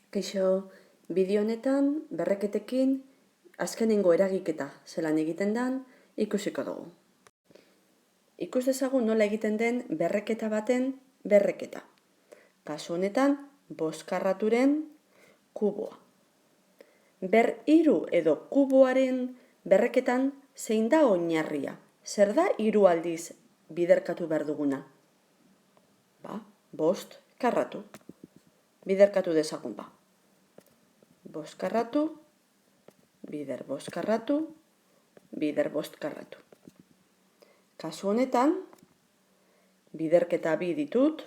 Kaixo, bideo honetan berreketekin azkenengo eragiketa zelan egiten den ikusiko dugu. Ikus dezagun nola egiten den berreketa baten berreketa. Kasu honetan, boskarraturen kuboa. Hiru edo kuboaren berreketan zein da oinarria? Zer da 3 aldiz biderkatu behar duguna? Bost karratu. Biderkatu dezagun ba. Boskarratu, bider boskarratu, bider boskarratu. Kasu honetan, biderketa bi ditut,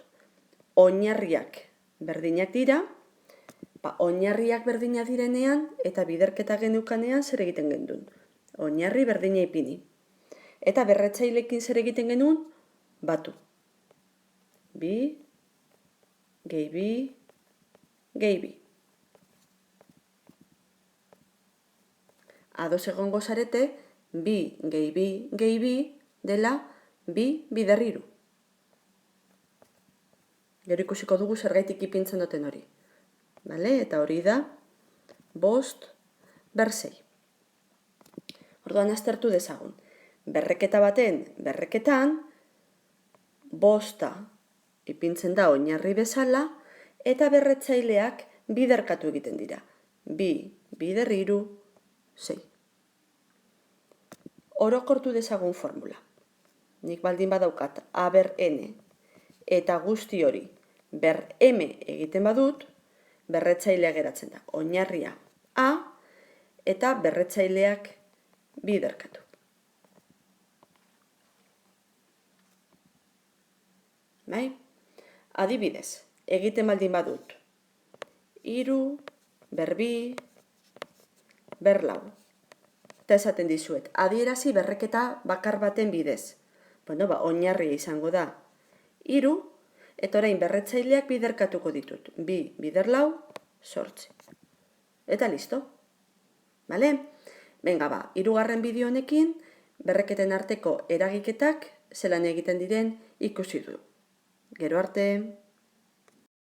oinarriak berdinak dira, oinarriak berdinak direnean eta biderketa geneukanean zer egiten gendun. Oinarri berdina ipini. Eta berretzailekin zer egiten genuen? Batu. Bi, gehi bi, gehi bi. Ados egongo zarete, bi gehi bi dela bi bider hiru. Gero ikusiko dugu zergaitik ipintzen duten hori. Eta hori da, bost ber sei. Orduan aztertu dezagun. Berreketa baten berreketan, bosta ipintzen da oinarri bezala, eta berretzaileak biderkatu egiten dira. Bi bider hiru, sei. Orokortu dezagun formula. Nik baldin badaukat A ber N eta guzti hori ber M egiten badut, berretzailea geratzen da. Oinarria A eta berretzaileak biderkatu. Adibidez, egiten baldin badut. 3 ber 2 ber 4. Eta esaten dizuet, adierazi berreketa bakar baten bidez. Oinarria izango da 3, eta orain berretzaileak biderkatuko ditut. 2 bider 4, 8. Eta listo. Hirugarren bideo honekin, berreketen arteko eragiketak zelan egiten diren ikusi du. Gero arte.